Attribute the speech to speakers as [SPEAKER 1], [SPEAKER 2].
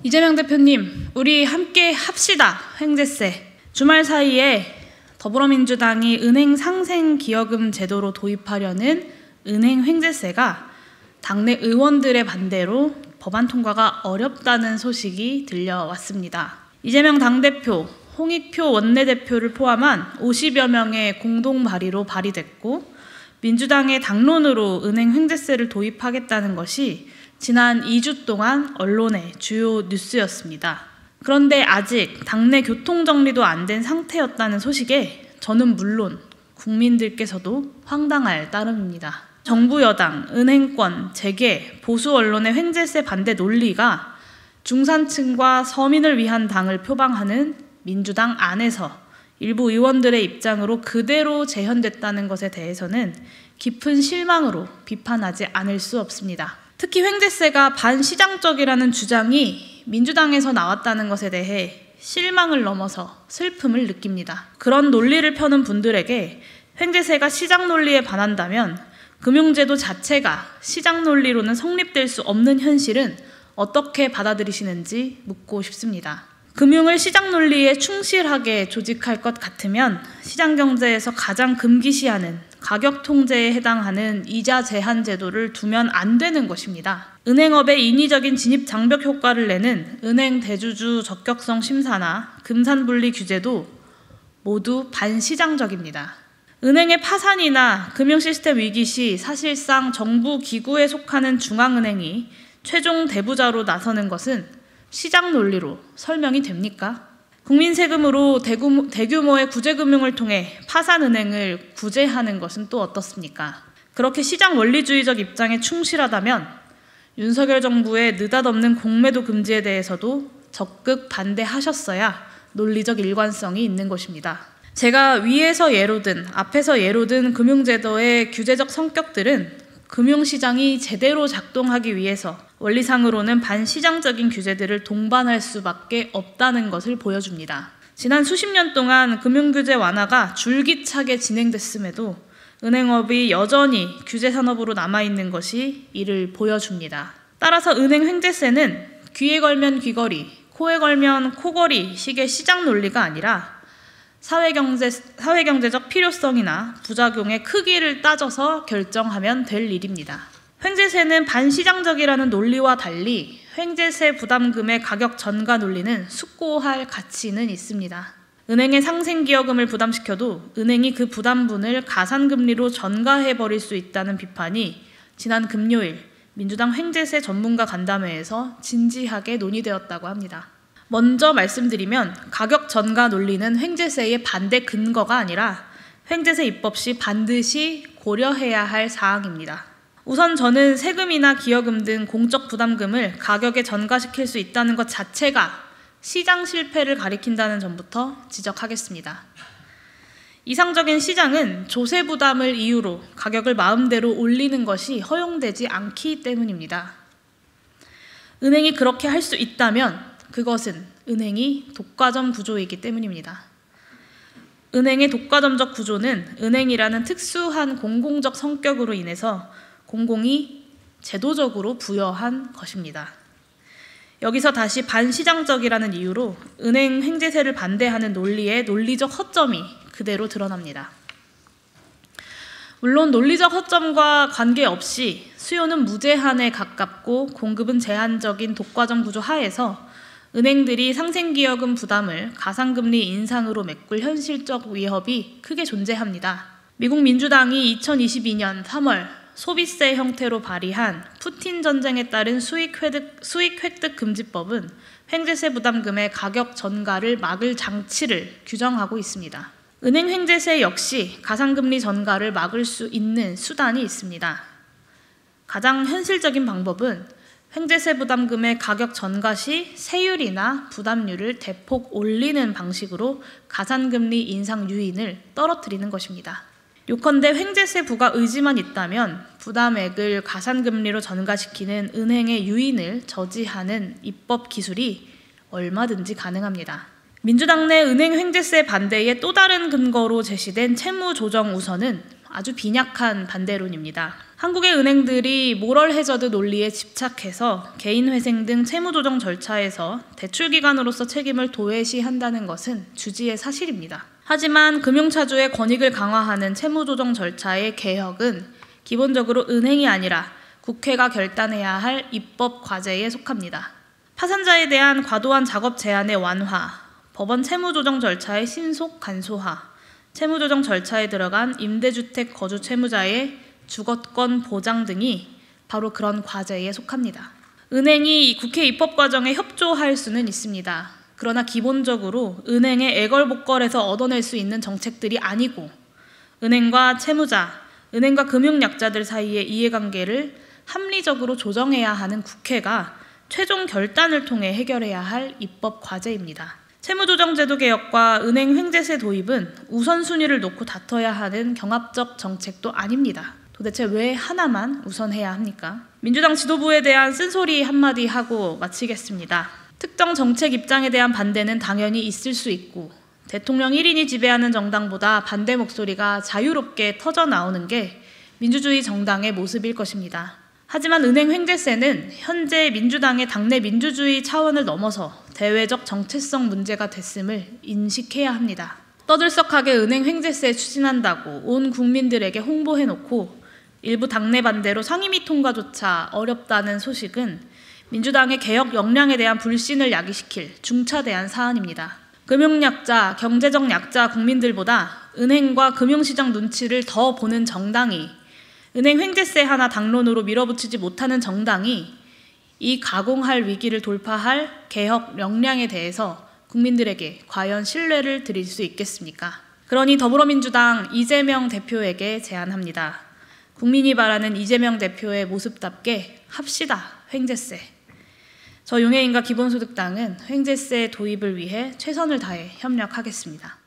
[SPEAKER 1] 이재명 대표님, 우리 함께 합시다. 횡재세. 주말 사이에 더불어민주당이 은행 상생기여금 제도로 도입하려는 은행 횡재세가 당내 의원들의 반대로 법안 통과가 어렵다는 소식이 들려왔습니다. 이재명 당대표, 홍익표 원내대표를 포함한 50여 명의 공동 발의로 발의됐고, 민주당의 당론으로 은행 횡재세를 도입하겠다는 것이 지난 2주 동안 언론의 주요 뉴스였습니다. 그런데 아직 당내 교통정리도 안 된 상태였다는 소식에 저는 물론 국민들께서도 황당할 따름입니다. 정부 여당, 은행권, 재계, 보수 언론의 횡재세 반대 논리가 중산층과 서민을 위한 당을 표방하는 민주당 안에서 일부 의원들의 입장으로 그대로 재현됐다는 것에 대해서는 깊은 실망으로 비판하지 않을 수 없습니다. 특히 횡재세가 반시장적이라는 주장이 민주당에서 나왔다는 것에 대해 실망을 넘어서 슬픔을 느낍니다. 그런 논리를 펴는 분들에게 횡재세가 시장 논리에 반한다면 금융제도 자체가 시장 논리로는 성립될 수 없는 현실은 어떻게 받아들이시는지 묻고 싶습니다. 금융을 시장 논리에 충실하게 조직할 것 같으면 시장 경제에서 가장 금기시하는 가격 통제에 해당하는 이자 제한 제도를 두면 안 되는 것입니다. 은행업에 인위적인 진입 장벽 효과를 내는 은행 대주주 적격성 심사나 금산 분리 규제도 모두 반시장적입니다. 은행의 파산이나 금융 시스템 위기 시 사실상 정부 기구에 속하는 중앙은행이 최종 대부자로 나서는 것은 시장 논리로 설명이 됩니까? 국민 세금으로 대규모의 구제금융을 통해 파산은행을 구제하는 것은 또 어떻습니까? 그렇게 시장 원리주의적 입장에 충실하다면 윤석열 정부의 느닷없는 공매도 금지에 대해서도 적극 반대하셨어야 논리적 일관성이 있는 것입니다. 제가 위에서 예로 든, 앞에서 예로 든 금융제도의 규제적 성격들은 금융시장이 제대로 작동하기 위해서 원리상으로는 반시장적인 규제들을 동반할 수밖에 없다는 것을 보여줍니다. 지난 수십 년 동안 금융규제 완화가 줄기차게 진행됐음에도 은행업이 여전히 규제 산업으로 남아있는 것이 이를 보여줍니다. 따라서 은행 횡재세는 귀에 걸면 귀걸이, 코에 걸면 코걸이 식의 시장 논리가 아니라 사회경제적 필요성이나 부작용의 크기를 따져서 결정하면 될 일입니다. 횡재세는 반시장적이라는 논리와 달리 횡재세 부담금의 가격 전가 논리는 숙고할 가치는 있습니다. 은행의 상생기여금을 부담시켜도 은행이 그 부담분을 가산금리로 전가해버릴 수 있다는 비판이 지난 금요일 민주당 횡재세 전문가 간담회에서 진지하게 논의되었다고 합니다. 먼저 말씀드리면 가격 전가 논리는 횡재세의 반대 근거가 아니라 횡재세 입법 시 반드시 고려해야 할 사항입니다. 우선 저는 세금이나 기여금 등 공적 부담금을 가격에 전가시킬 수 있다는 것 자체가 시장 실패를 가리킨다는 점부터 지적하겠습니다. 이상적인 시장은 조세 부담을 이유로 가격을 마음대로 올리는 것이 허용되지 않기 때문입니다. 은행이 그렇게 할 수 있다면 그것은 은행이 독과점 구조이기 때문입니다. 은행의 독과점적 구조는 은행이라는 특수한 공공적 성격으로 인해서 공공이 제도적으로 부여한 것입니다. 여기서 다시 반시장적이라는 이유로 은행 횡재세를 반대하는 논리의 논리적 허점이 그대로 드러납니다. 물론 논리적 허점과 관계없이 수요는 무제한에 가깝고 공급은 제한적인 독과점 구조 하에서 은행들이 상생기여금 부담을 가산금리 인상으로 메꿀 현실적 위협이 크게 존재합니다. 미국 민주당이 2022년 3월 소비세 형태로 발의한 푸틴 전쟁에 따른 수익 획득 금지법은 횡재세 부담금의 가격 전가를 막을 장치를 규정하고 있습니다. 은행 횡재세 역시 가산금리 전가를 막을 수 있는 수단이 있습니다. 가장 현실적인 방법은 횡재세 부담금의 가격 전가 시 세율이나 부담률을 대폭 올리는 방식으로 가산금리 인상 요인을 떨어뜨리는 것입니다. 요컨대 횡재세 부과 의지만 있다면 부담액을 가산금리로 전가시키는 은행의 유인을 저지하는 입법 기술이 얼마든지 가능합니다. 민주당 내 은행 횡재세 반대의 또 다른 근거로 제시된 채무조정 우선은 아주 빈약한 반대론입니다. 한국의 은행들이 모럴 해저드 논리에 집착해서 개인회생 등 채무조정 절차에서 대출기관으로서 책임을 도외시한다는 것은 주지의 사실입니다. 하지만 금융차주의 권익을 강화하는 채무조정 절차의 개혁은 기본적으로 은행이 아니라 국회가 결단해야 할 입법 과제에 속합니다. 파산자에 대한 과도한 작업 제한의 완화, 법원 채무조정 절차의 신속 간소화, 채무조정 절차에 들어간 임대주택 거주 채무자의 주거권 보장 등이 바로 그런 과제에 속합니다. 은행이 국회 입법 과정에 협조할 수는 있습니다. 그러나 기본적으로 은행의 애걸복걸에서 얻어낼 수 있는 정책들이 아니고 은행과 채무자, 은행과 금융약자들 사이의 이해관계를 합리적으로 조정해야 하는 국회가 최종 결단을 통해 해결해야 할 입법 과제입니다. 채무조정제도 개혁과 은행 횡재세 도입은 우선순위를 놓고 다퉈야 하는 경합적 정책도 아닙니다. 도대체 왜 하나만 우선해야 합니까? 민주당 지도부에 대한 쓴소리 한마디 하고 마치겠습니다. 특정 정책 입장에 대한 반대는 당연히 있을 수 있고 대통령 1인이 지배하는 정당보다 반대 목소리가 자유롭게 터져나오는 게 민주주의 정당의 모습일 것입니다. 하지만 은행 횡재세는 현재 민주당의 당내 민주주의 차원을 넘어서 대외적 정체성 문제가 됐음을 인식해야 합니다. 떠들썩하게 은행 횡재세 추진한다고 온 국민들에게 홍보해놓고 일부 당내 반대로 상임위 통과조차 어렵다는 소식은 민주당의 개혁 역량에 대한 불신을 야기시킬 중차대한 사안입니다. 금융약자, 경제적 약자 국민들보다 은행과 금융시장 눈치를 더 보는 정당이 은행 횡재세 하나 당론으로 밀어붙이지 못하는 정당이 이 가공할 위기를 돌파할 개혁 역량에 대해서 국민들에게 과연 신뢰를 드릴 수 있겠습니까? 그러니 더불어민주당 이재명 대표에게 제안합니다. 국민이 바라는 이재명 대표의 모습답게 합시다, 횡재세. 저 용해인과 기본소득당은 횡재세 도입을 위해 최선을 다해 협력하겠습니다.